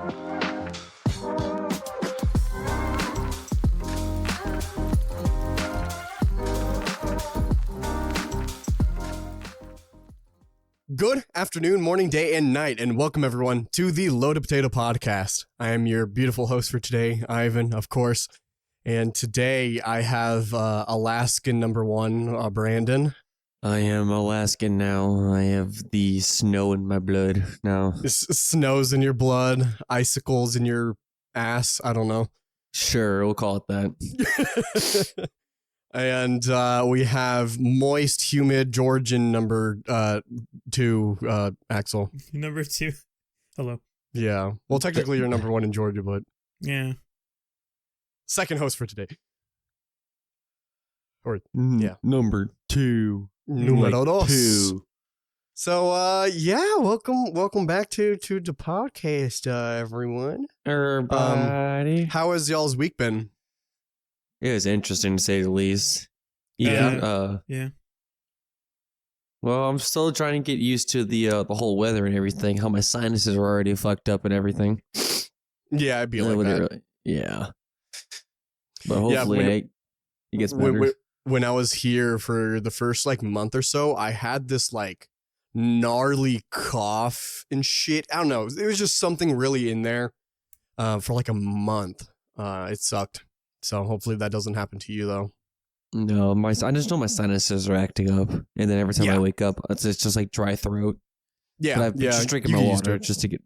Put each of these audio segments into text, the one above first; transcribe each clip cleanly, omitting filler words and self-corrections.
Good afternoon, morning, day, and night, and welcome everyone to the Loaded Potato Podcast. I am your beautiful host for today, Ivan, of course, and today I have Alaskan number one, Brandon. I am Alaskan now. I have the snow in my blood now. Snow's in your blood, icicles in your ass, I don't know. Sure, we'll call it that. And we have moist, humid Georgian number two, Axel. Number two. Hello. Yeah. Well, technically you're number one in Georgia, but Yeah. second host for today. Or yeah. Number two. Numero dos. Two. So yeah, welcome back to the podcast, everyone. Everybody. How has y'all's week been? It was interesting to say the least. Yeah. Well, I'm still trying to get used to the whole weather and everything. How my sinuses are already fucked up and everything. Yeah, I'd be like that. Yeah. But hopefully it gets better. When I was here for the first month or so, I had this gnarly cough and shit. I don't know. It was just something really in there for a month. It sucked. So hopefully that doesn't happen to you though. No, I just know my sinuses are acting up, and then every time I wake up, it's just like dry throat. Yeah, but I'm just drinking my water just to get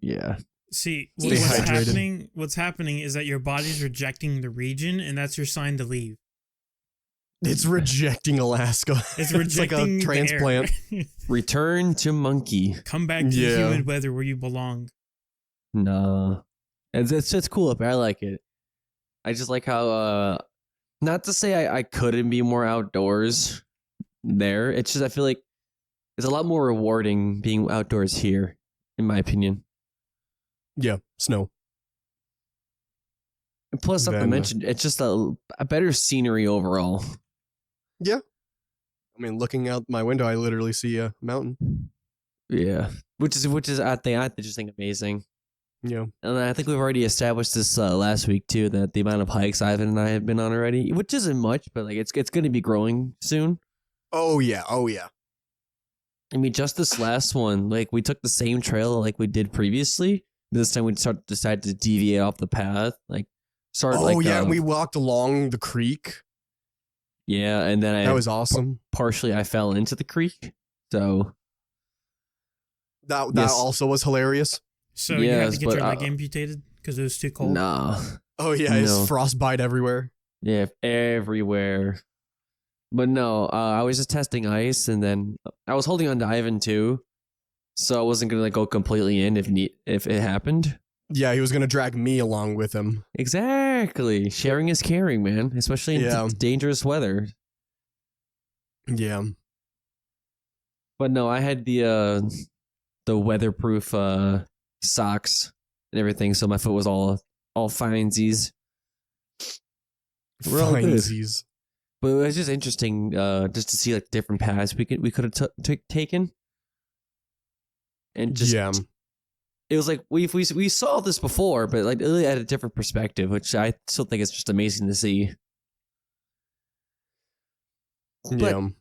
See, Stay hydrated. What's happening is that your body's rejecting the region, and that's your sign to leave. It's rejecting Alaska. It's rejecting like a transplant. Return to monkey. Come back to the humid weather where you belong. No, it's cool up there. I like it. I just like how, not to say I couldn't be more outdoors there. It's just I feel like it's a lot more rewarding being outdoors here, in my opinion. Yeah, snow. And plus, not to mention, it's just a better scenery overall. Yeah. I mean, looking out my window, I literally see a mountain. Yeah, which is I just think amazing. Yeah. And I think we've already established this last week too, that the amount of hikes Ivan and I have been on already, which isn't much, but it's going to be growing soon. Oh yeah. I mean, just this last one, we took the same trail like we did previously. This time we decided to deviate off the path, we walked along the creek. Yeah, and then that was awesome. Partially, I fell into the creek, so that also was hilarious. So you had to get your leg amputated because it was too cold? Nah. Oh, yeah, it's frostbite everywhere. Yeah, everywhere. But no, I was just testing ice, and then I was holding on to Ivan too, so I wasn't going to go completely in if it happened. Yeah, he was going to drag me along with him. Exactly. Sharing is caring, man, especially in dangerous weather. Yeah. But no, I had the weatherproof socks and everything, so my foot was all finesies. Finesies. But it was just interesting just to see different paths we could have taken. And just it was we saw this before, but really at a different perspective, which I still think is just amazing to see. But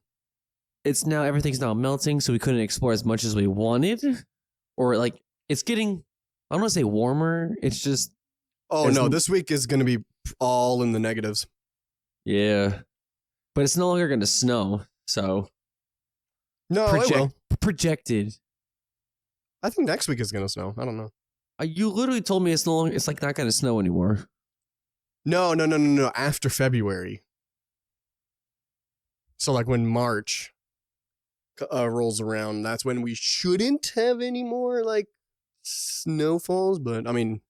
everything's now melting, so we couldn't explore as much as we wanted. Or it's getting, I don't want to say warmer, it's just... Oh no, this week is going to be all in the negatives. Yeah. But it's no longer going to snow, so... No, it will. Projected. I think next week is going to snow. I don't know. You literally told me it's no longer, it's not going to snow anymore. No. After February. So when March rolls around, that's when we shouldn't have any more snowfalls. But I mean,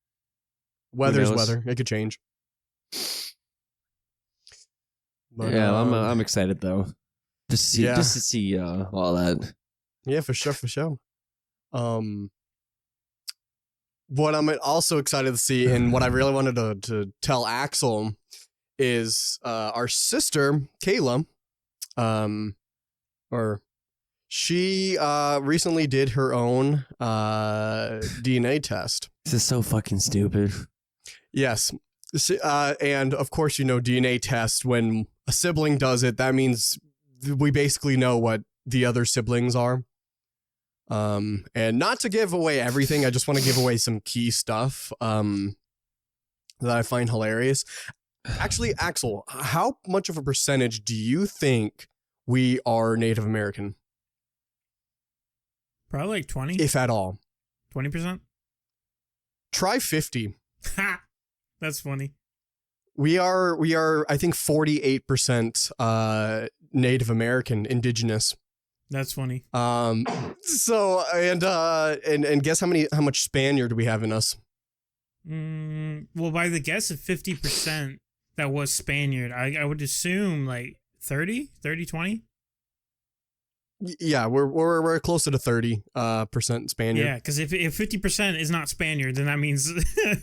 weather's weather. It could change. But, yeah, I'm excited though. Just to see all that. Yeah, for sure. What I'm also excited to see, and what I really wanted to tell Axel, is our sister Kayla, she recently did her own DNA test, This is so fucking stupid. Yes. And of course, DNA test, when a sibling does it, that means we basically know what the other siblings are. And not to give away everything, I just want to give away some key stuff that I find hilarious. Actually, Axel, how much of a percentage do you think we are Native American, Probably like 20. if at all? 20%. Try 50. Ha! That's funny. We are, I think 48% Native American, indigenous. That's funny. So and guess how much Spaniard we have in us? Well, by the guess of 50% that was Spaniard, I would assume like 30, 20. Yeah, we're closer to 30% Spaniard. Yeah, because if 50% is not Spaniard, then that means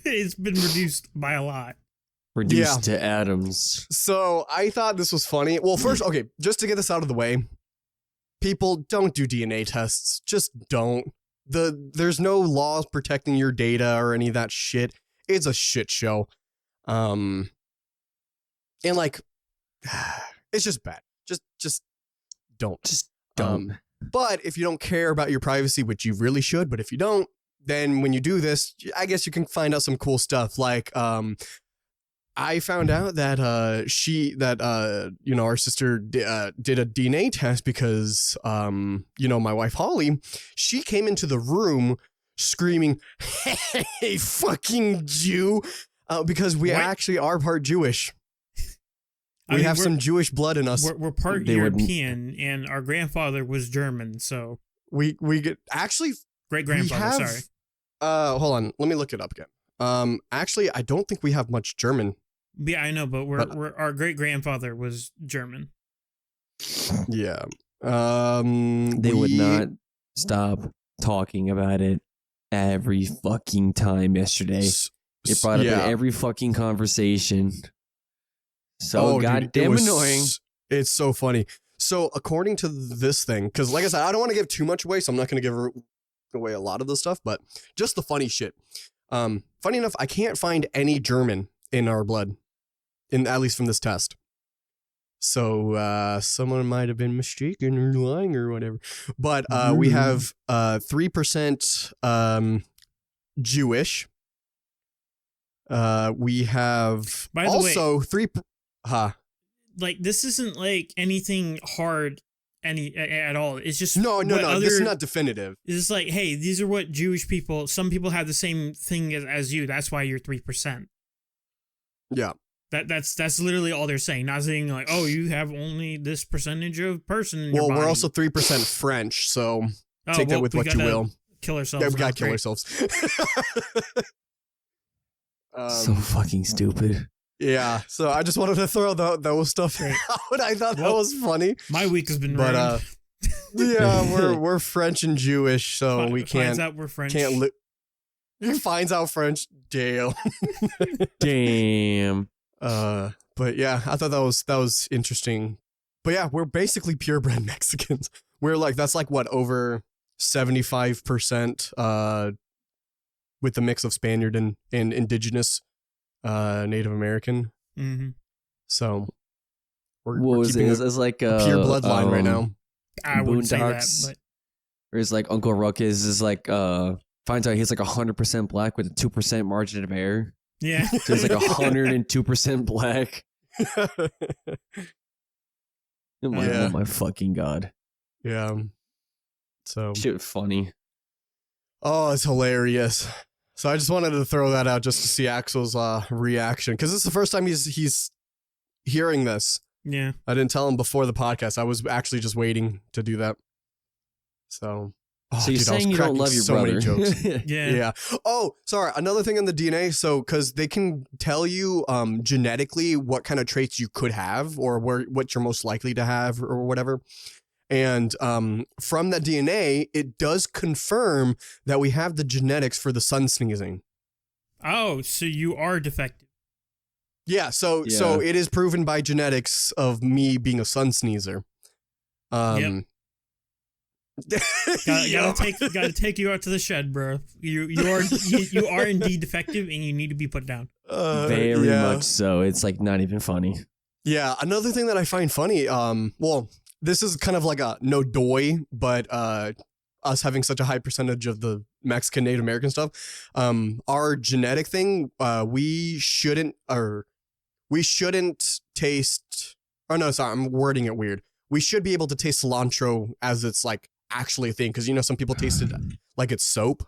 it's been reduced by a lot. Reduced to atoms. So I thought this was funny. Well, first, okay, just to get this out of the way, people, don't do DNA tests. Just don't. There's no laws protecting your data or any of that shit. It's a shit show. And like, it's just bad. Just don't. Just don't. But if you don't care about your privacy, which you really should, but if you don't, then when you do this, I guess you can find out some cool stuff. Like, I found out that our sister did a DNA test because my wife Holly, she came into the room screaming, "Hey, fucking Jew," because we actually are part Jewish. We have some Jewish blood in us. We're part European, and our grandfather was German, so we get actually great grandfather. Sorry. Hold on, let me look it up again. Actually, I don't think we have much German. Yeah, I know, but our great grandfather was German. Yeah. They would not stop talking about it every fucking time yesterday. It brought up in every fucking conversation. So goddamn annoying. It's so funny. So according to this thing, because like I said, I don't want to give too much away, so I'm not going to give away a lot of the stuff, but just the funny shit. Funny enough, I can't find any German in our blood, at least from this test. So someone might have been mistaken or lying or whatever. But we have 3% Jewish. We have By the also way, 3. Like, this isn't like anything hard at all. It's just no. This is not definitive. It's just like, hey, these are what Jewish people. Some people have the same thing as you. That's why you're 3%. Yeah. That's literally all they're saying. Not saying like, oh, you have only this percentage of person in your body. We're also 3% French, so take that with what you will. Kill ourselves. Yeah, we gotta kill ourselves. So fucking stupid. Yeah, so I just wanted to throw those stuff out. I thought that was funny. My week has been ruined. Yeah, we're French and Jewish, so we can't. Finds out we're French. Finds out French. Damn. Damn. But yeah, I thought that was interesting. But yeah, we're basically purebred Mexicans. We're like, that's like what, over 75% with the mix of Spaniard and indigenous Native American. Mm-hmm. So we're keeping it? It's like a pure bloodline right now. I wouldn't say that, but or it's like Uncle Ruckus is like finds out he's like 100% black with a 2% margin of error. Yeah. So he's like 102% black. Oh my fucking god. Yeah. So shit funny. Oh, it's hilarious. So I just wanted to throw that out just to see Axel's reaction, because this is the first time he's hearing this. Yeah. I didn't tell him before the podcast. I was actually just waiting to do that. So you're saying you don't love your brother. Many jokes. Yeah. Oh, sorry. Another thing on the DNA. So, because they can tell you genetically what kind of traits you could have, or what you're most likely to have, or whatever. And from that DNA, it does confirm that we have the genetics for the sun sneezing. Oh, so you are defective. Yeah. So it is proven by genetics of me being a sun sneezer. Yep. Gotta take you out to the shed, bro. You are indeed defective, and you need to be put down. Very yeah. much so. It's like not even funny. Yeah, another thing that I find funny, well, this is kind of like a no doy, but us having such a high percentage of the Mexican Native American stuff, our genetic thing, we shouldn't taste. Oh no, sorry, I'm wording it weird. We should be able to taste cilantro as it's like actually a thing, because you know some people taste it like it's soap.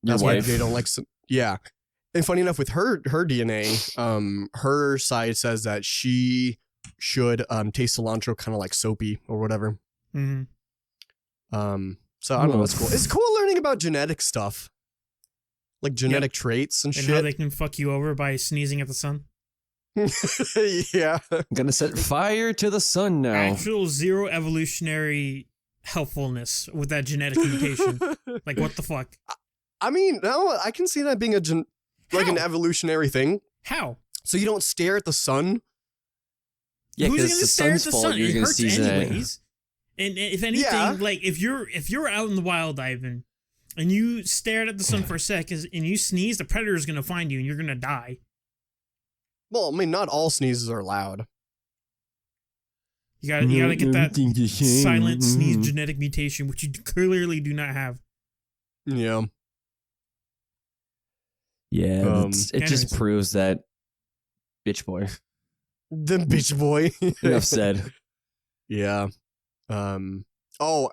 Your That's why wife. they don't like. Yeah. And funny enough, with her DNA, her side says that she should taste cilantro kind of like soapy or whatever. Mm-hmm. So I don't know. It's cool. It's cool learning about genetic stuff, like genetic traits and And shit. how they can fuck you over by sneezing at the sun. Yeah. I'm gonna set fire to the sun now. Actual zero evolutionary helpfulness with that genetic mutation. Like, what the fuck? I mean, no, I can see that being an evolutionary thing. How? So you don't stare at the sun. Yeah, Who's because gonna the stare at sun's the fault. sun? You're It gonna hurts see that. anyways. And if anything, Yeah. like if you're out in the wild diving and you stared at the sun for a second and you sneeze, the predator is gonna find you and you're gonna die. Well, I mean, not all sneezes are loud. You gotta get that silent Mm-hmm. sneeze genetic mutation, which you clearly do not have. Yeah. Yeah, it Anyways. just proves that bitch boy. The bitch boy. Enough said. Yeah. Well,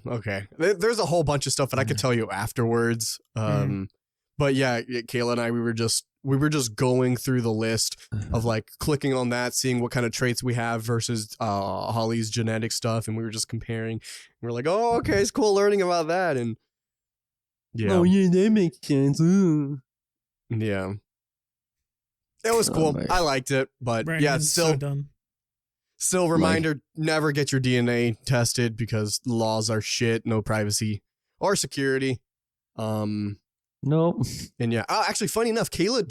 okay. There's a whole bunch of stuff that I could tell you afterwards. But yeah, Kayla and I, we were just going through the list of like clicking on that, seeing what kind of traits we have versus Holly's genetic stuff, and we were just comparing. And we're like, oh, okay, it's cool learning about that, and yeah, Oh yeah, that makes sense. yeah, it was Oh, cool. my. I liked it, but Brandon's yeah, it's so dumb. still reminder: never get your DNA tested because laws are shit, no privacy or security. Nope. And yeah, actually, funny enough, Kayla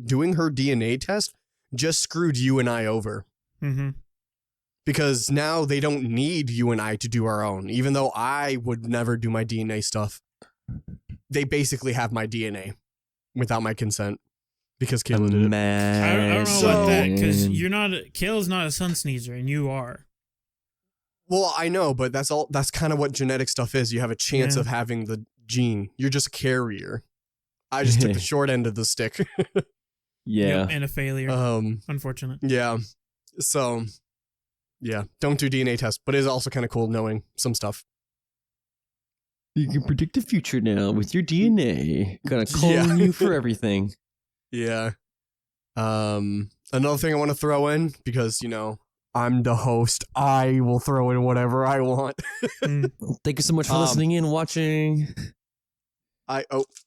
doing her DNA test just screwed you and I over. Mm-hmm. Because now they don't need you and I to do our own. Even though I would never do my DNA stuff, they basically have my DNA without my consent because Kayla did it. I don't know So- about that because Kayla's not a sun sneezer and you are. Well, I know, but that's kind of what genetic stuff is. You have a chance Yeah. of having the gene. You're just a carrier. I just took the short end of the stick. Yeah. Yep, and a failure. Unfortunate. Yeah. So, yeah, don't do DNA tests, but it is also kind of cool knowing some stuff. You can predict the future now with your DNA. Gonna clone you for everything. Yeah. Another thing I want to throw in, because, you know, I'm the host, I will throw in whatever I want. Thank you so much for listening and watching.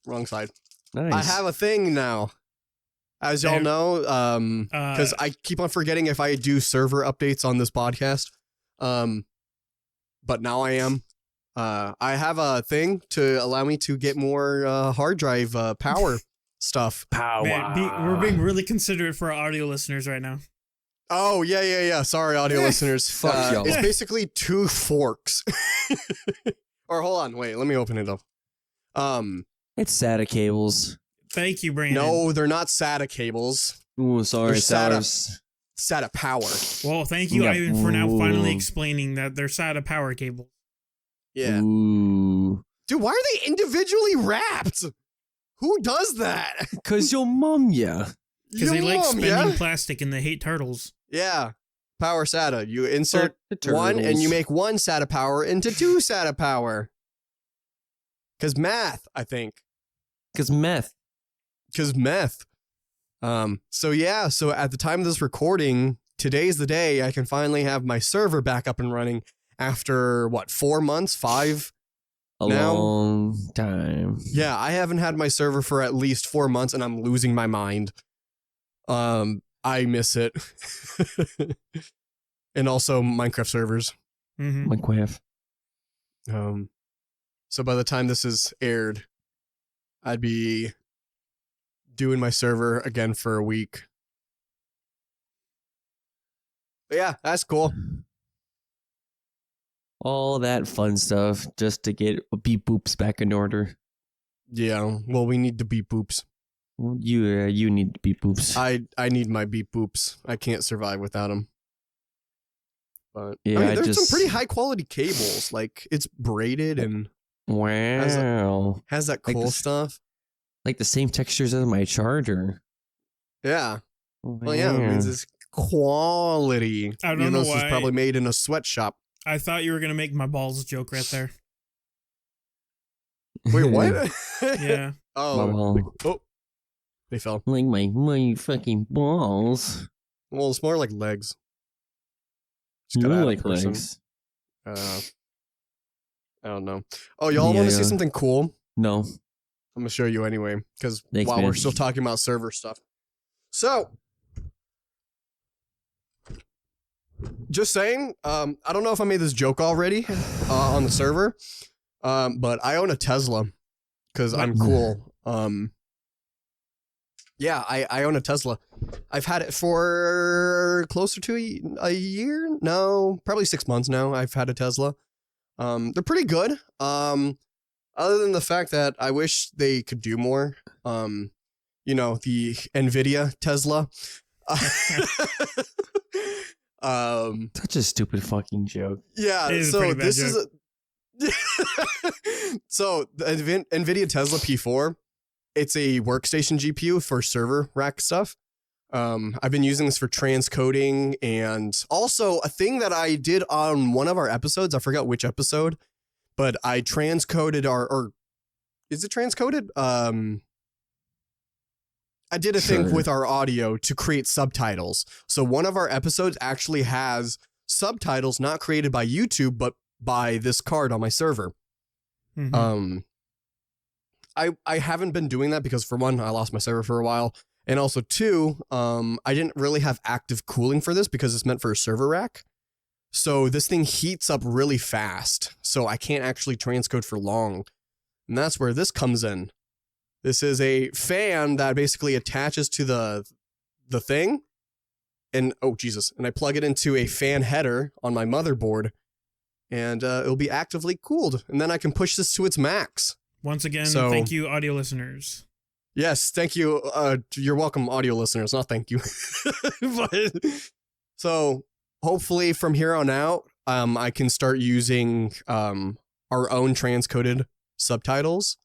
Wrong side. Nice. I have a thing now. As y'all know, because I keep on forgetting if I do server updates on this podcast. But now I am. I have a thing to allow me to get more hard drive power stuff. Power. Man, we're being really considerate for our audio listeners right now. Oh, yeah. Sorry, audio listeners. Fuck y'all. It's basically 2 forks. Or hold on, wait, let me open it up. It's SATA cables. Thank you, Brandon. No, they're not SATA cables. Ooh, sorry, They're SATA. SATA. SATA power. Well, thank you, Yeah. Ivan, for now finally Ooh. explaining that they're SATA power cable. Yeah. Ooh. Dude, why are they individually wrapped? Who does that? Cause your mom, yeah. Because they Your like mom, spending yeah? plastic and they hate turtles. Yeah. Power SATA. You insert Fuck the one and turtles. you make 1 SATA power into 2 SATA power. Because math, I think. Cause meth. Because meth. So yeah, so at the time of this recording, today's the day I can finally have my server back up and running after, 4 months? 5? A Now- long time. Yeah, I haven't had my server for at least 4 months and I'm losing my mind. I miss it. And also Minecraft servers. Mm-hmm. Minecraft. So by the time this is aired, I'd be doing my server again for a week. But yeah, that's cool. All that fun stuff just to get beep boops back in order. Yeah, well, we need the beep boops. Well, you need beep boops. I need my beep boops. I can't survive without them. But Yeah, I mean, I there's some just- pretty high quality cables. Like it's braided and Wow. has that Like cool this- stuff. Like the same textures as my charger. Yeah. Well, yeah, it means it's quality. I don't Even know though this was why. probably made in a sweatshop. I thought you were gonna make my balls joke right there. Wait, what? Yeah. Oh, My ball. like, oh, they fell. Like my fucking balls. Well, it's more like legs. Just You gotta add a like person. legs? I don't know. Oh, y'all want to see Yeah. something cool? No. I'm gonna show you anyway, because Thanks, while man. we're still talking about server stuff. So, just saying, I don't know if I made this joke already on the server, but I own a Tesla because I'm cool. Yeah, I own a Tesla. I've had it for closer to a year. No, probably 6 months now. I've had a Tesla. They're pretty good. Other than the fact that I wish they could do more. You know, the NVIDIA Tesla. Such a stupid fucking joke. Yeah, It is a so pretty bad this is a so the NVIDIA Tesla P4, it's a workstation GPU for server rack stuff. I've been using this for transcoding, and also a thing that I did on one of our episodes, I forgot which episode, but I transcoded or is it transcoded? I did a thing Sure. with our audio to create subtitles. So one of our episodes actually has subtitles not created by YouTube, but by this card on my server. Mhm. I haven't been doing that because, for one, I lost my server for a while, and also two, I didn't really have active cooling for this because it's meant for a server rack. So this thing heats up really fast, so I can't actually transcode for long, and that's where this comes in. This is a fan that basically attaches to the thing, and oh Jesus, and I plug it into a fan header on my motherboard, and it'll be actively cooled, and then I can push this to its max. Once again, So- thank you, audio listeners. Yes, thank you. You're welcome, audio listeners. Not thank you. But, so hopefully from here on out, I can start using our own transcoded subtitles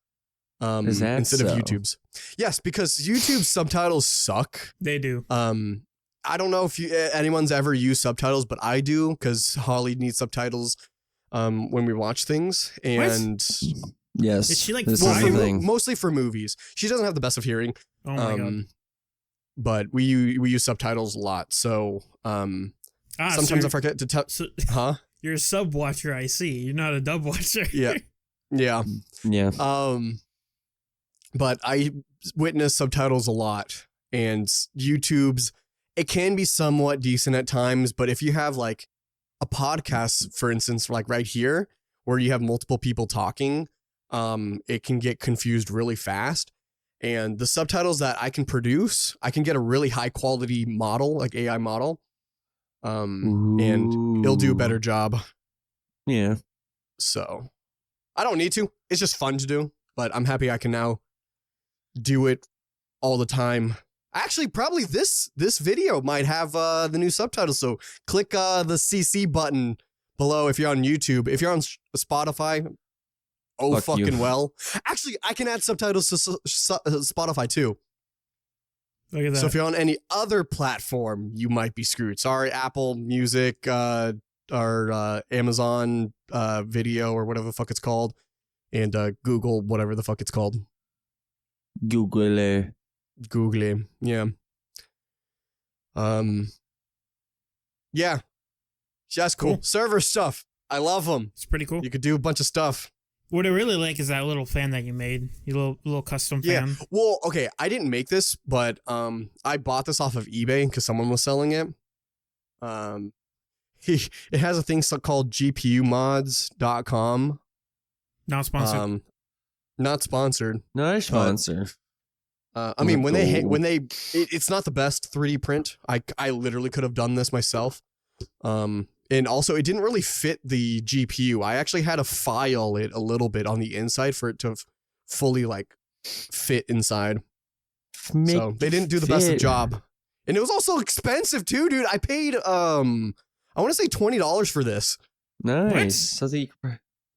Is that instead of so? YouTube's. Yes, because YouTube's subtitles suck. They do. I don't know if anyone's ever used subtitles, but I do because Holly needs subtitles when we watch things, and Yes. Is she, like, this well, is for the blind? thing. mostly for movies. She doesn't have the best of hearing. Oh my god. But we use subtitles a lot, so sometimes I forget to tell. So Huh? you're a sub watcher, I see. You're not a dub watcher. Yeah. Yeah. Yeah. But I witness subtitles a lot, and YouTube's, it can be somewhat decent at times, but if you have like a podcast, for instance, like right here, where you have multiple people talking, it can get confused really fast. And the subtitles that I can produce, I can get a really high quality model, like AI model, and it'll do a better job. Yeah. So I don't need to. It's just fun to do, but I'm happy I can now do it all the time. Actually, probably this video might have the new subtitles. So click the CC button below if you're on YouTube. If you're on Spotify, oh Fuck you. fucking well. Actually, I can add subtitles to Spotify too. Look at that. So if you're on any other platform, you might be screwed. Sorry, Apple Music, or Amazon Video, or whatever the fuck it's called, and Google, whatever the fuck it's called. Google. Google, yeah. Yeah. That's cool. Cool. Server stuff. I love them. It's pretty cool. You could do a bunch of stuff. What I really like is that little fan that you made. Your little custom Yeah. fan. Well, okay, I didn't make this, but I bought this off of eBay because someone was selling it. It has a thing called gpumods.com. Not sponsored. Not sponsored. Not a sponsor. I mean, when Cool. it's not the best 3D print. I literally could have done this myself. And also, it didn't really fit the GPU. I actually had to file it a little bit on the inside for it to fully like fit inside. So they didn't do the best of job. And it was also expensive too, dude. I paid I want to say $20 for this. Nice. So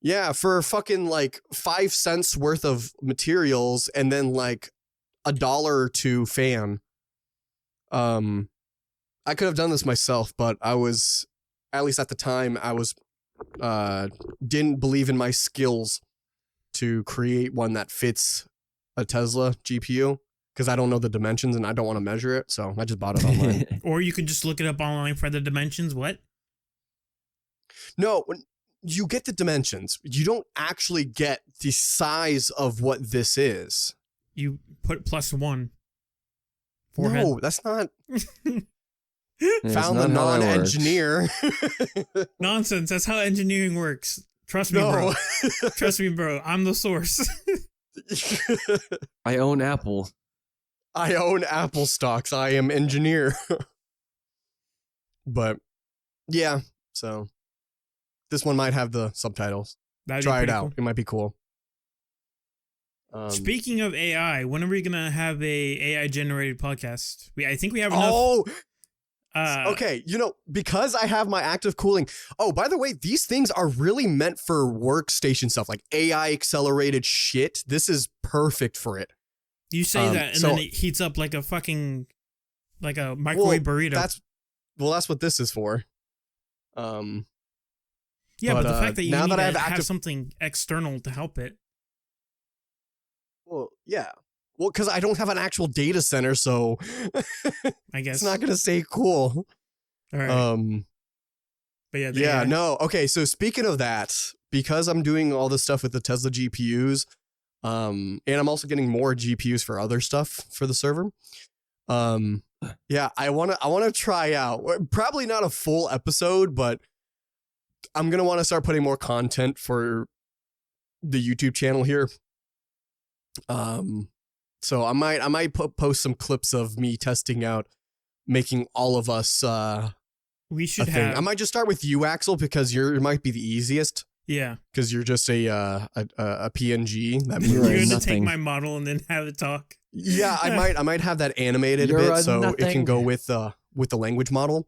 Yeah, for fucking like 5 cents worth of materials and then like $1 or $2 fan. I could have done this myself, but I was, at least at the time, I was didn't believe in my skills to create one that fits a Tesla GPU because I don't know the dimensions and I don't want to measure it, so I just bought it online. Or you could just look it up online for the dimensions. What? No, you get the dimensions. You don't actually get the size of what this is. You put +1. Forehead. No, that's not. It's Found the not how it works. non-engineer. Nonsense. That's how engineering works. Trust me, bro. Trust me, bro. I'm the source. I own Apple. I own Apple stocks. I am engineer. But yeah, so this one might have the subtitles. That'd be Try it pretty out. cool. It might be cool. Speaking of AI, when are we gonna have a AI generated podcast? I think we have enough. Okay. You know, because I have my active cooling. Oh, by the way, these things are really meant for workstation stuff, like AI accelerated shit. This is perfect for it. You say that, and then it heats up like a fucking, like a microwave burrito. That's what this is for. Yeah, but the fact that you need to have something external to help it. Well, yeah. Well, because I don't have an actual data center, so I guess it's not gonna stay cool. All right. But yeah. No. Okay. So speaking of that, because I'm doing all this stuff with the Tesla GPUs, and I'm also getting more GPUs for other stuff for the server. Yeah, I wanna try out. Probably not a full episode, but I'm gonna want to start putting more content for the YouTube channel here. So I might post some clips of me testing out making all of us we should have. I might just start with you, Axel, because it might be the easiest. Yeah, because you're just a PNG. That you're moves. gonna take my model and then have it talk. Yeah, I might have that animated a bit so it can go with the language model.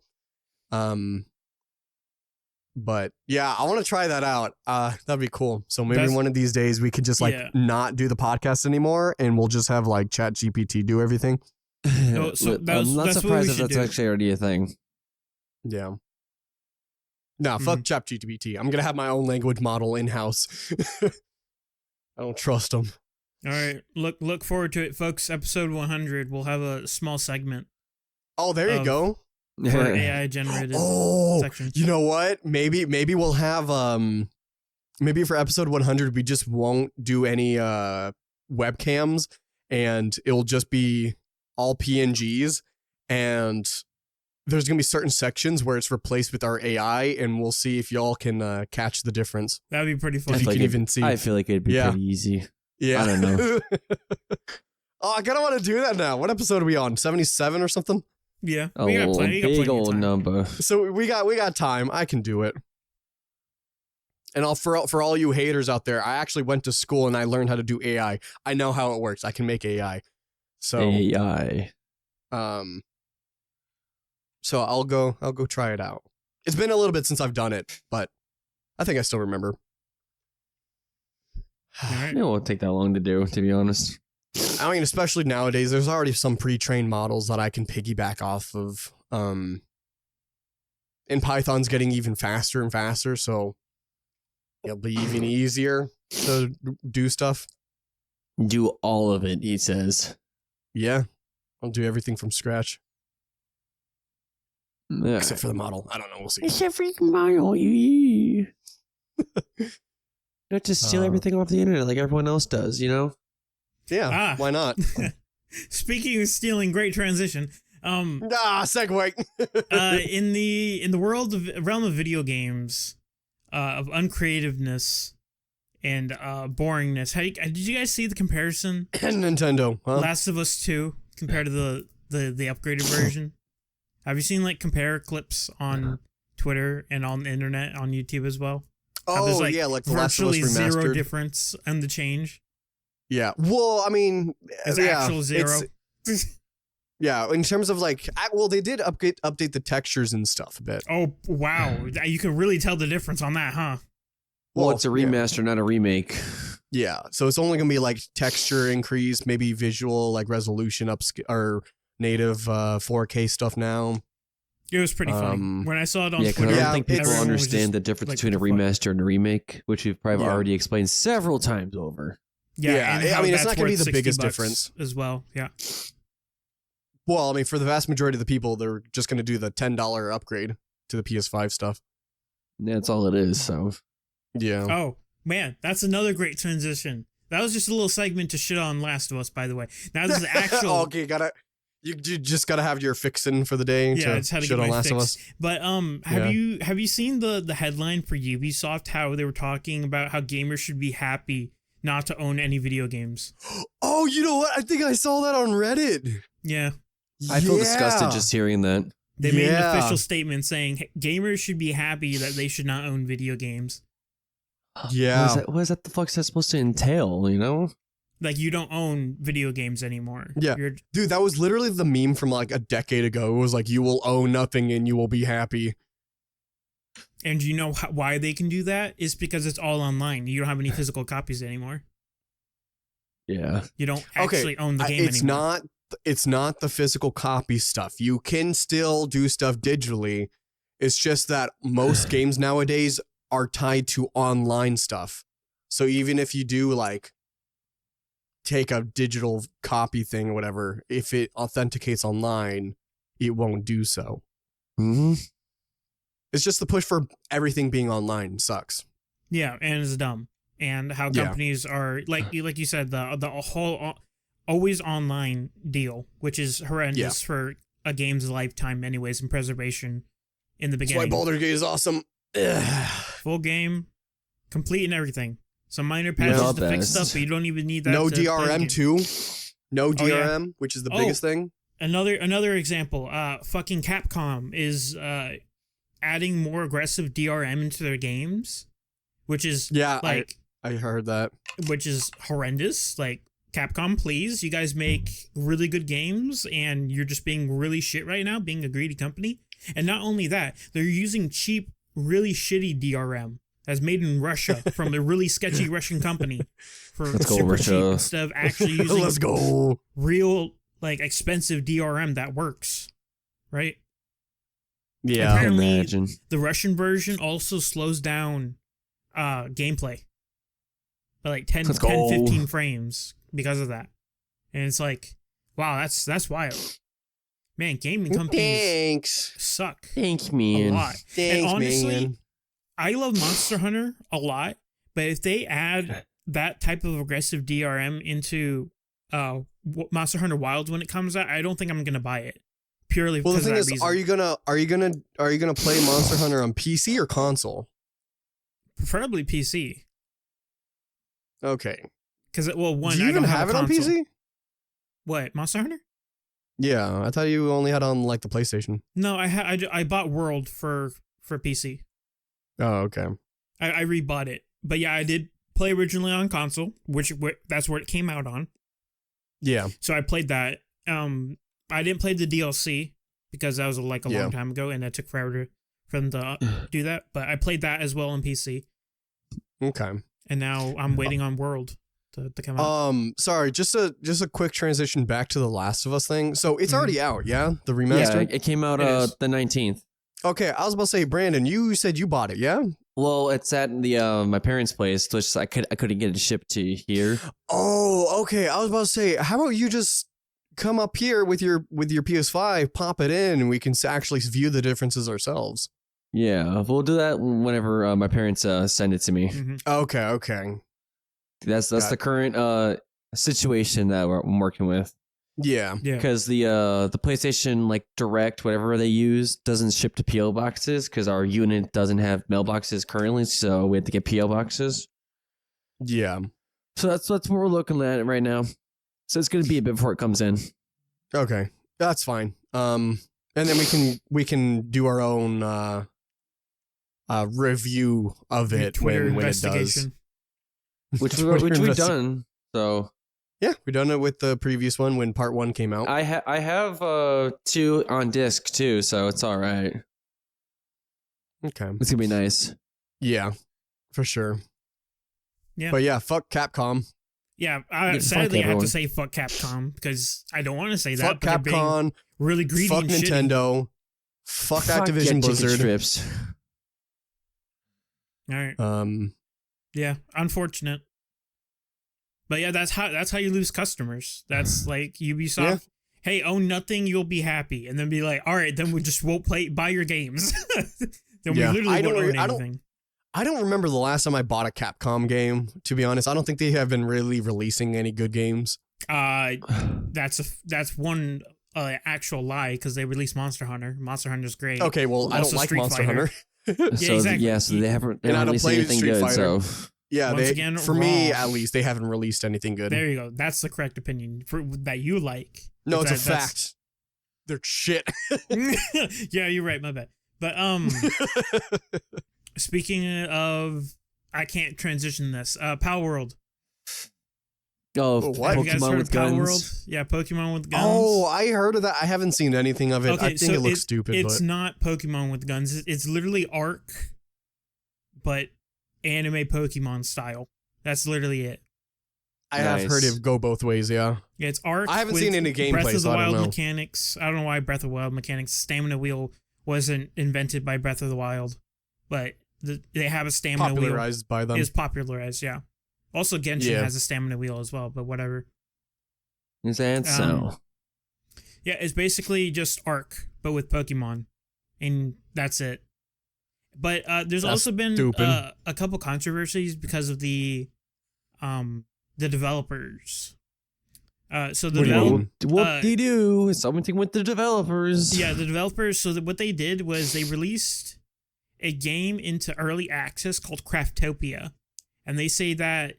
But yeah, I want to try that out. That'd be cool. So maybe one of these days we could just not do the podcast anymore, and we'll just have like Chat GPT do everything. I'm not surprised if that's actually already a thing. Yeah. No, fuck Chat GPT. I'm gonna have my own language model in house. I don't trust them. All right, look forward to it, folks. Episode 100, we'll have a small segment. Oh, there you go. For AI generated sections. You know what? Maybe we'll have maybe for episode 100 we just won't do any webcams and it'll just be all PNGs, and there's gonna be certain sections where it's replaced with our AI, and we'll see if y'all can catch the difference. That'd be pretty fun. If you can even see. I feel like it'd be pretty easy. Yeah. I don't know. Oh, I kind of want to do that now. What episode are we on? 77 or something? Yeah, we got plenty. Big old number. So we got time. I can do it. And for all you haters out there, I actually went to school and I learned how to do AI. I know how it works. I can make AI. So AI. So I'll go try it out. It's been a little bit since I've done it, but I think I still remember. Right. It won't take that long to do, to be honest. I mean, especially nowadays, there's already some pre-trained models that I can piggyback off of. And Python's getting even faster and faster, so it'll be even easier to do stuff. Do all of it, he says. Yeah, I'll do everything from scratch. Yeah. Except for the model. I don't know. We'll see. Except for the model. You have to steal everything off the internet like everyone else does, you know? Yeah, why not? Speaking of stealing, great transition. Segue. In the realm of video games, of uncreativeness and boringness. Did you guys see the comparison? Nintendo. Huh? Last of Us 2 compared to the upgraded version. Have you seen like compare clips on Twitter and on the internet on YouTube as well. How there's, Oh like, yeah, like the Last of Us virtually zero remastered. difference in the change. Yeah. Well, I mean, It's yeah, actual zero. yeah. In terms of like, well, they did update the textures and stuff a bit. Oh wow, you can really tell the difference on that, huh? Well, it's a yeah. remaster, not a remake. Yeah, so it's only gonna be like texture increase, maybe visual like resolution or native 4K stuff now. It was pretty funny when I saw it on Yeah, because Twitter. I don't think people everyone was understand just the difference like, between a what the fuck? remaster and a remake, which we've probably Yeah. already explained several times over. Yeah, and I how mean, it's that's not gonna be worth the 60 biggest bucks difference. as well. Yeah, Well, I mean, for the vast majority of the people, they're just gonna do the $10 upgrade to the PS5 stuff. Yeah, that's all it is. So Yeah. Oh man, that's another great transition. That was just a little segment to shit on Last of Us, by the way. Now this is actual. Okay, you just gotta have your fixin' for the day Yeah, to it's how to shit get on my Last of fix. Us. But have you seen the headline for Ubisoft? How they were talking about how gamers should be happy not to own any video games. Oh, you know what? I think I saw that on Reddit. Yeah, I feel Yeah. disgusted just hearing that. they made an Yeah. official statement saying gamers should be happy that they should not own video games. Yeah. What is that the fuck's that supposed to entail, you know? Like you don't own video games anymore. Yeah. Dude, that was literally the meme from like a decade ago. It was like, you will own nothing and you will be happy. And you know why they can do that? Is because it's all online. You don't have any physical copies anymore. Yeah. You don't actually own the game it's anymore. it's not the physical copy stuff. You can still do stuff digitally. It's just that most games nowadays are tied to online stuff. So even if you do like take a digital copy thing or whatever, if it authenticates online, it won't do so. Mm-hmm. It's just the push for everything being online sucks. Yeah, and it's dumb. And how Yeah. companies are like you said, the whole always online deal, which is horrendous for a game's lifetime, anyways, and preservation in the That's why beginning. Baldur's Gate is awesome. Ugh. Full game, complete and everything. Some minor patches Yeah, to fix best. stuff, but you don't even need that. No to play the DRM game. too. No Oh, yeah. DRM, which is the Oh. biggest thing. Another example. Fucking Capcom is adding more aggressive DRM into their games, which is Yeah, like I heard that. which is horrendous. Like, Capcom, please, you guys make really good games and you're just being really shit right now, being a greedy company. And not only that, they're using cheap, really shitty DRM that's made in Russia from a really sketchy Russian company for Let's go, super Russia. cheap instead of actually using Let's go. real, like, expensive DRM that works, right? Yeah. I can Apparently- imagine. The Russian version also slows down gameplay by like 10, Let's 10 go. 15 frames because of that. And it's like, wow, that's wild. Man, gaming companies Thanks. suck Thanks, a man. lot. Thanks, and honestly, man. I love Monster Hunter a lot, but if they add that type of aggressive DRM into Monster Hunter Wilds when it comes out, I don't think I'm gonna buy it. Purely Well, the because thing of is, that reason. are you gonna play Monster Hunter on PC or console? Preferably PC. Okay. Because, well, one, Do you I even don't have a it on console. PC? What, Monster Hunter? Yeah, I thought you only had on like the PlayStation. No, I bought World for PC. Oh, okay. I rebought it, but yeah, I did play originally on console, which that's where it came out on. Yeah. So I played that. I didn't play the DLC because that was like a Yeah. long time ago, and that took forever for them to do that. But I played that as well on PC, Okay. and now I'm waiting on World to come out. Sorry, just a quick transition back to the Last of Us thing. So it's Mhm. already out, yeah? The Yeah, remaster? it came out It is. the 19th. Okay, I was about to say, Brandon, you said you bought it, yeah? Well, it's at the my parents' place, which I couldn't get it shipped to here. Oh, okay. I was about to say, how about you just come up here with your PS5, pop it in, and we can actually view the differences ourselves. Yeah, we'll do that whenever my parents send it to me. Mhm. Okay. That's Got the it. current situation that I'm working with. Yeah. Yeah. Because the PlayStation like Direct, whatever they use, doesn't ship to PO boxes because our unit doesn't have mailboxes currently, so we have to get PO boxes. Yeah. So that's what we're looking at right now. So it's gonna be a bit before it comes in. Okay. That's fine. And then we can do our own review of Your it Twitter when it does. investigation. which Twitter we've investi- done. So Yeah, we done it with the previous one when part 1 came out. I have 2 on disc too, so it's all right. Okay. It's gonna be nice. Yeah, for sure. Yeah. But yeah, fuck Capcom. Yeah, fuck sadly, I have everyone. to say fuck Capcom because I don't want to say that. Fuck but they're being Capcom. really greedy Fuck and shitty. Nintendo. Fuck Fuck Activision Get Chicken Blizzard. Strips. All right. Um, Yeah, unfortunate. But yeah, that's how you lose customers. That's like Ubisoft. Yeah. Hey, own nothing, you'll be happy, and then be like, all right, then we just won't buy your games. Then Yeah, we literally I don't won't re- own I don't- anything. I don't remember the last time I bought a Capcom game, to be honest. I don't think they have been really releasing any good games. That's one actual lie because they released Monster Hunter. Monster Hunter's great. Okay, well, I don't Also like Street Monster Fighter. Hunter. So exactly. yeah, so they haven't And I don't released play anything Street good. Fighter. So Yeah, Once again, for me, wrong. at least, they haven't released anything good. There you go. That's the correct opinion that you like. No, it's a That's- fact. They're shit. Yeah, you're right. My bad. But speaking of, I can't transition this. Power World. What? Have you guys Pokemon heard with of Power World? guns. Yeah, Pokemon with guns. Oh, I heard of that. I haven't seen anything of it. Okay, I think so it looks stupid, It's but not Pokemon with guns. It's literally Ark, but anime Pokemon style. That's literally it. I have heard Nice. it go both ways, yeah. Yeah, it's Ark. I haven't with seen any gameplay, Breath of the so I don't Wild know. mechanics. I don't know why Breath of the Wild mechanics. Stamina wheel wasn't invented by Breath of the Wild, but they have a stamina wheel. Popularized by them. Is popularized, yeah. Also, Genshin Yeah. has a stamina wheel as well, but whatever. is that so? Yeah, it's basically just Ark, but with Pokemon, and that's it. But there's That's also been stupid. a couple controversies because of the developers. So the What do you develop- mean? Whoop de doo! Something with the developers. yeah, the developers. So what they did was they released a game into early access called Craftopia, and they say that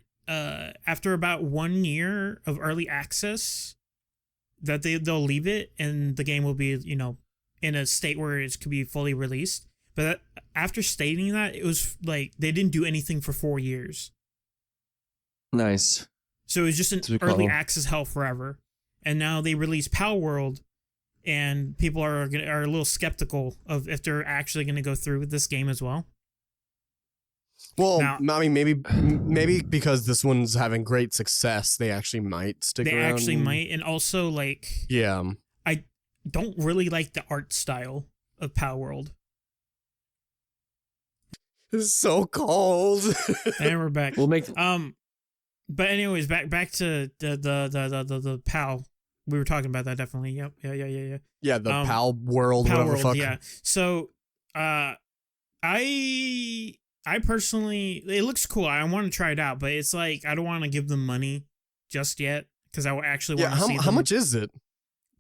after about 1 year of early access, that they'll leave it and the game will be in a state where it could be fully released. But after stating that, it was like they didn't do anything for 4 years. Nice. So it was just an That's pretty early cool. access hell forever. And now they release Power World, and people are a little skeptical of if they're actually going to go through with this game as well. Well, Now- I mean, maybe because this one's having great success, they actually might stick They around. actually might, and also like Yeah. don't really like the art style of Power World. It's so cold. And we're back. We'll make. But anyways, back to the PAL. We were talking about that definitely. Yep. Yeah. Yeah, the Um, PAL world, Power whatever the World, fuck. yeah. So, I personally, it looks cool. I want to try it out, but it's like I don't want to give them money just yet because I actually Yeah, want to see how much is it?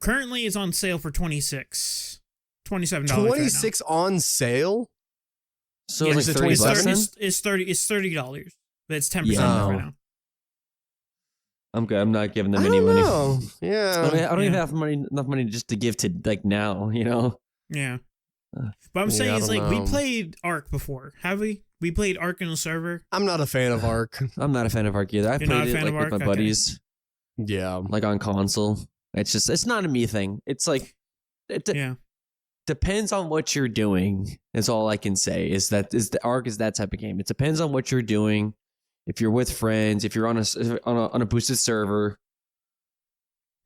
Currently, it's on sale for $27 right now. 26 on sale? So Yeah, it's like it's 30 It's bucks 30, then? it's $30, but it's 10% Yeah. off right Oh. now. I'm good. I'm not giving them I any don't money. know. Yeah. I don't even Yeah. have enough money just to give to like now. You know. Yeah. Uh, But I'm yeah, saying I it's don't like we know. played Ark before, have we? We played Ark in a server. I'm not a fan of Ark. I'm not a fan of Ark either. I've You're not played a it fan like of with Ark? my Okay. buddies, Yeah. like on console. It's not a me thing. It's like Yeah. depends on what you're doing. Is all I can say. Is the Ark is that type of game. It depends on what you're doing. If you're with friends, if you're on a boosted server,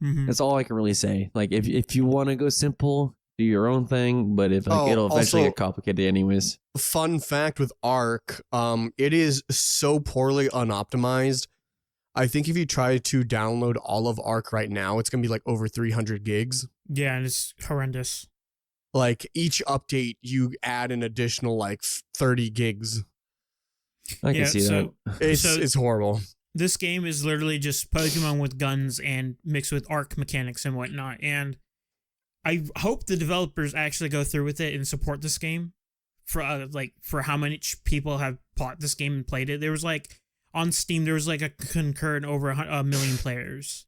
Mhm. that's all I can really say. Like if you want to go simple, do your own thing. But if Oh, it'll eventually also- get complicated anyways. Fun fact with Ark, it is so poorly unoptimized. I think if you try to download all of Ark right now, it's gonna be like over 300 gigs. Yeah, and it's horrendous. Like each update, you add an additional like 30 gigs. I can Yeah, see so- that. It's horrible. This game is literally just Pokemon with guns and mixed with Ark mechanics and whatnot. And I hope the developers actually go through with it and support this game for how many people have bought this game and played it. There was like on Steam, there was like a concurrent over a million players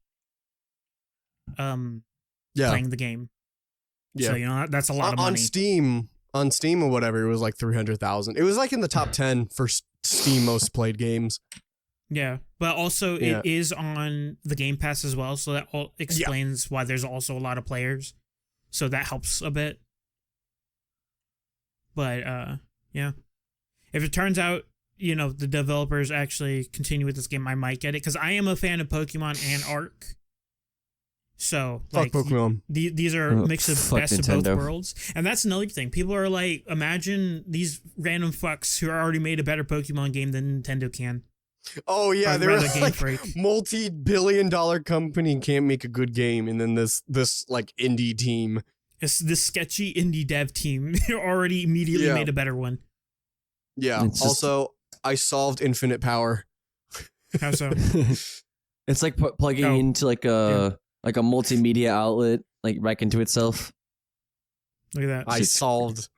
Yeah. playing the game. Yeah. So that's a lot of On money. Steam, on Steam or whatever. It was like 300,000. It was like in the top 10 for Steam most played games. Yeah, but also Yeah. it is on the Game Pass as well, so that all explains why there's also a lot of players. So that helps a bit. But yeah, if it turns out the developers actually continue with this game, I might get it because I am a fan of Pokemon and Arc. So Fuck Pokemon. These are mix of Fuck best of Nintendo. both worlds, and that's another thing. People are like, imagine these random fucks who already made a better Pokemon game than Nintendo can. Oh yeah, Or they're rather, Game like Freak. multi-billion-dollar company can't make a good game, and then this like indie team. It's this sketchy indie dev team already immediately Yeah. made a better one. Yeah. It's just- Also, I solved infinite power. How so? It's like plugging Oh, into like a multimedia outlet, like back into itself. Look at that. I solved.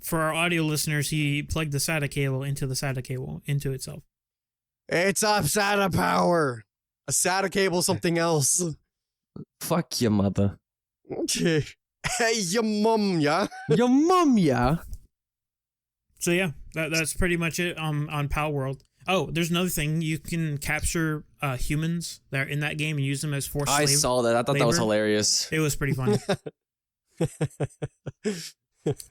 For our audio listeners, he plugged the SATA cable into the SATA cable into itself. It's a SATA power. A SATA cable, something else. Fuck your mother. Okay. Hey, your mum, yeah. Your mom, yeah. So yeah, that's pretty much it on Pal World. Oh, there's another thing. You can capture humans that are in that game and use them as forced I slave. saw that. I thought that was labor. hilarious. It was pretty funny.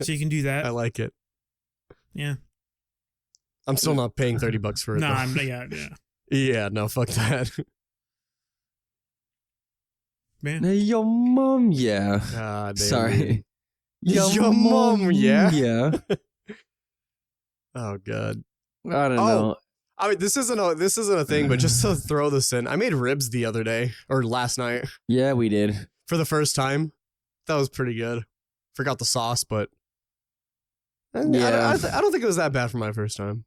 So you can do that. I like it. Yeah. I'm still not paying $30 for it. No, though. yeah. Yeah, no, fuck that. Man. Hey, your mom, yeah. God damn, Sorry. dude. Your, Your mom, yeah. Yeah. Oh god. I don't Oh. know. I mean, this isn't a thing, but just to throw this in, I made ribs the other day or last night Yeah, we did. for the first time. That was pretty good. Forgot the sauce, but Yeah. I don't think it was that bad for my first time.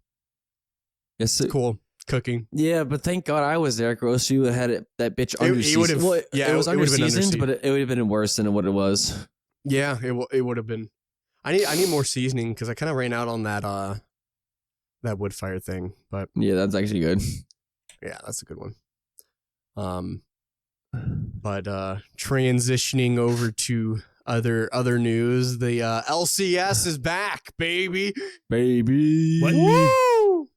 Yes. Cool cooking. Yeah, but thank God I was there. Gross, you had that bitch under it would've- seasoned. Well, yeah, it was it under would've been under seasoned, but it would have been worse than what it was. Yeah, it would have been. I need more seasoning because I kind of ran out on that wood fire thing. But Yeah, that's actually good. yeah, that's a good one. But transitioning over to other news, the LCS is back, baby. Baby. What? Woo!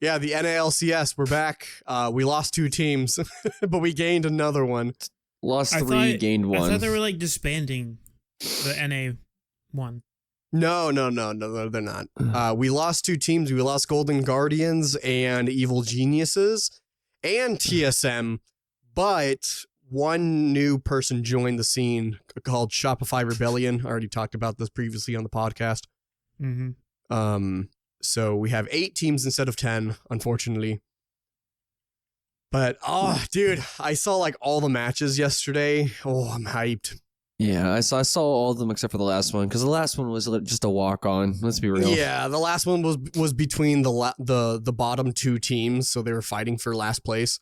Yeah, the NALCS, we're back. We lost 2 teams, but we gained another one. Lost I 3, thought- gained 1. I thought they were like disbanding the NA one. No, they're not. We lost 2 teams. We lost Golden Guardians and Evil Geniuses and TSM, but one new person joined the scene called Shopify Rebellion. I already talked about this previously on the podcast. Mm-hmm. So we have 8 teams instead of 10, unfortunately. But dude, I saw like all the matches yesterday. Oh, I'm hyped. Yeah, I saw all of them except for the last one because the last one was just a walk on. Let's be real. Yeah, the last one was between the bottom 2 teams, so they were fighting for last place.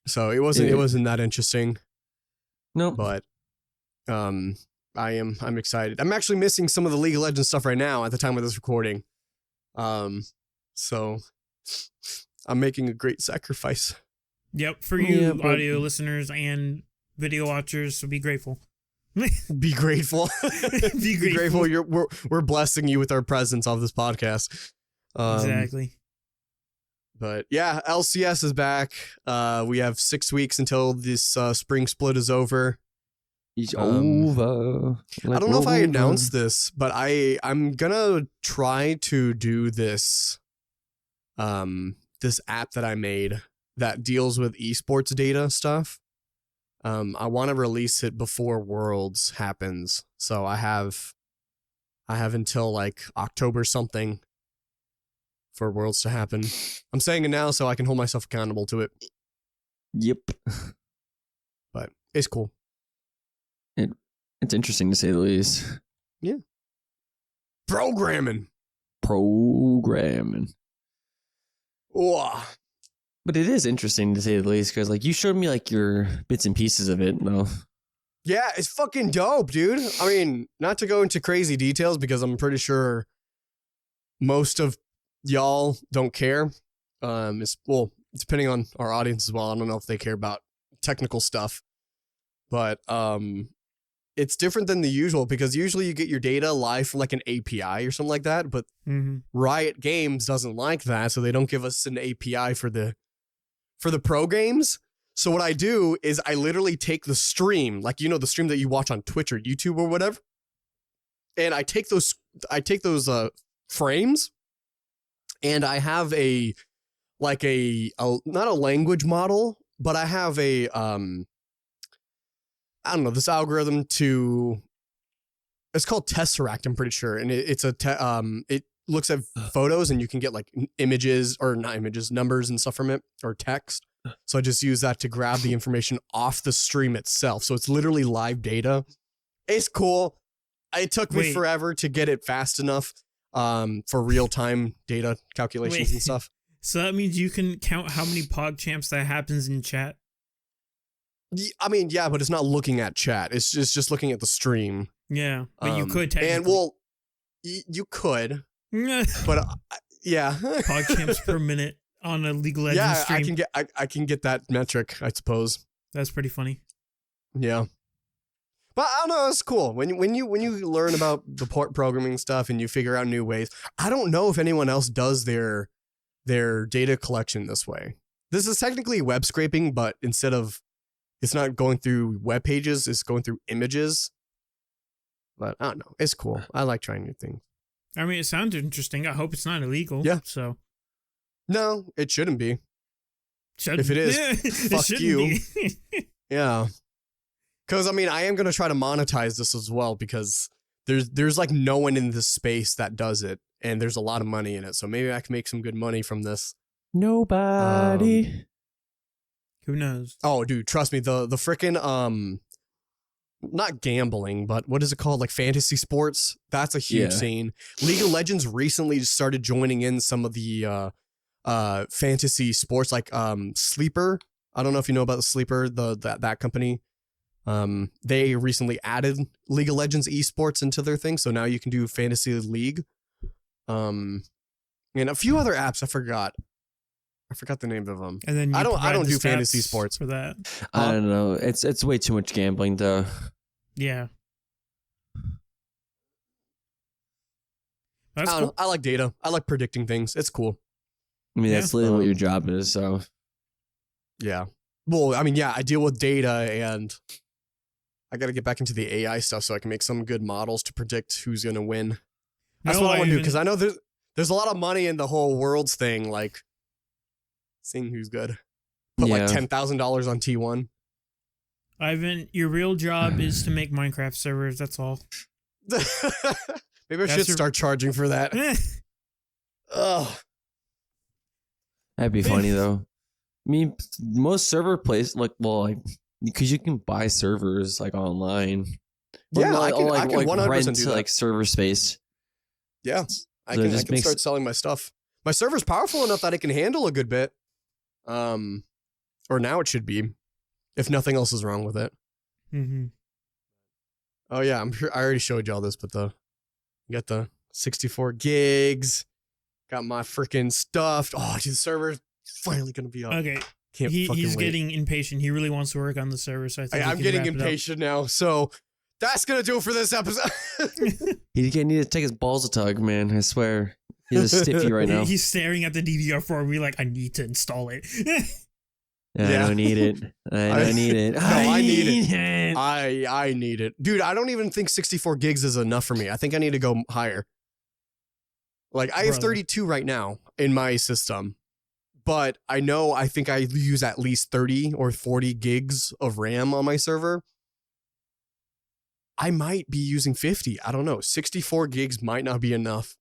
So it wasn't that interesting, Nope. but I'm excited. I'm actually missing some of the League of Legends stuff right now at the time of this recording. So I'm making a great sacrifice. Yep. For you Yeah, but- audio listeners and video watchers, so be grateful. Be grateful. Be grateful. We're blessing you with our presence on this podcast. Exactly. But yeah, LCS is back. We have 6 weeks until this spring split is over. It's Um, over. I don't know if I announced this, but I'm gonna try to do this this app that I made that deals with esports data stuff. I want to release it before Worlds happens, so I have until like October something for Worlds to happen. I'm saying it now so I can hold myself accountable to it, Yep. but it's cool. It's interesting to say the least. Programming. Programming. Whoa. But it is interesting to say the least because like you showed me like your bits and pieces of it. No. Yeah, it's fucking dope, dude. I mean, not to go into crazy details because I'm pretty sure most of y'all don't care. Depending on our audience as well. I don't know if they care about technical stuff, but it's different than the usual because usually you get your data live from like an API or something like that. But Riot Games doesn't like that, so they don't give us an API for the pro games. So what I do is I literally take the stream, like the stream that you watch on Twitch or YouTube or whatever, and I take those frames, and I have a not a language model, but I have a I don't know, this algorithm it's called Tesseract, I'm pretty sure. And it looks at photos and you can get like images or not images, numbers and stuff from it or text. So I just use that to grab the information off the stream itself. So it's literally live data. It's cool. It took me forever to get it fast enough for real-time data calculations and stuff. So that means you can count how many PogChamps that happens in chat? I mean, yeah, but it's not looking at chat. It's just looking at the stream. Yeah, but you could technically. And well, you could, but yeah, PogChamps per minute on a League of Legends stream. I can get that metric, I suppose. That's pretty funny. Yeah, but I don't know. It's cool when you learn about the programming stuff and you figure out new ways. I don't know if anyone else does their data collection this way. This is technically web scraping, but instead of it's not going through web pages, it's going through images. But I don't know. It's cool. I like trying new things. I mean, it sounds interesting. I hope it's not illegal. Yeah. So. No, it shouldn't be. If it is, fuck you. Yeah. Because, I mean, I am going to try to monetize this as well because there's like no one in this space that does it. And there's a lot of money in it. So maybe I can make some good money from this. Nobody. Who knows? Oh, dude, trust me. The frickin' not gambling, but what is it called? Like fantasy sports. That's a huge scene. League of Legends recently started joining in some of the fantasy sports, like Sleeper. I don't know if you know about the Sleeper, that company. They recently added League of Legends esports into their thing, so now you can do fantasy league. And a few other apps I forgot the name of them. And then I don't do fantasy sports for that. I don't know. It's way too much gambling though. Yeah. I don't know. I like data. I like predicting things. It's cool. I mean, that's literally what your job is. So. Yeah. Well, I mean, yeah, I deal with data and I got to get back into the AI stuff so I can make some good models to predict who's going to win. That's what I want to do because I know there's a lot of money in the whole worlds thing, like seeing who's good. Put like $10,000 on T1. Ivan, your real job is to make Minecraft servers. That's all. Maybe I should start charging for that. Ugh. That'd be funny though. I mean, most server places because you can buy servers like online. Yeah, I can 100% rent do that. Like server space. Yeah, I can start selling my stuff. My server's powerful enough that it can handle a good bit. Or now it should be, if nothing else is wrong with it. Mm-hmm. Oh yeah, I'm sure I already showed y'all this, but got the 64 gigs, got my freaking stuff. Oh, dude, the server's finally gonna be up. Okay. He's getting impatient. He really wants to work on the server, so I think I'm getting impatient now. So that's gonna do it for this episode. He's gonna need to take his balls a tug, man. I swear. He's a stiffy right now. He's staring at the DDR4. We're like, I need to install it. I don't need it. I don't need it. No, I need it. I need it. Dude, I don't even think 64 gigs is enough for me. I think I need to go higher. Like, I have 32 right now in my system. But I think I use at least 30 or 40 gigs of RAM on my server. I might be using 50. I don't know. 64 gigs might not be enough.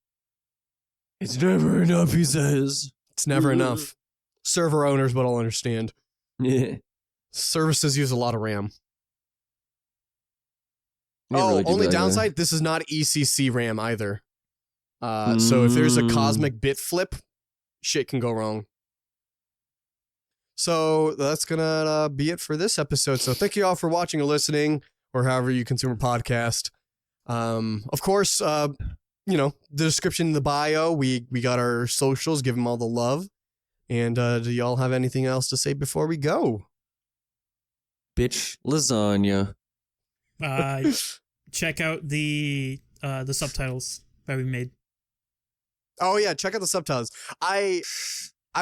It's never enough, he says. It's never enough. Server owners will understand. Yeah. Services use a lot of RAM. Only downside, this is not ECC RAM either. So if there's a cosmic bit flip, shit can go wrong. So that's gonna be it for this episode. So thank you all for watching or listening, or however you consume a podcast. Of course, the description in the bio, we got our socials, give them all the love. And do y'all have anything else to say before we go? Bitch lasagna. check out the subtitles that we made. Oh yeah, check out the subtitles. I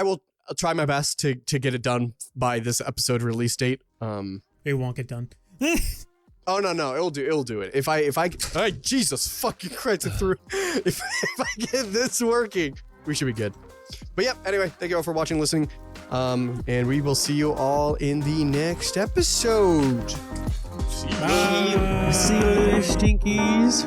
will try my best to get it done by this episode release date. It won't get done. Oh no, it'll do it. If I Jesus fucking Christ, it through. If I get this working, we should be good. But yeah, anyway, thank you all for watching, listening, and we will see you all in the next episode. Bye. See you later, stinkies.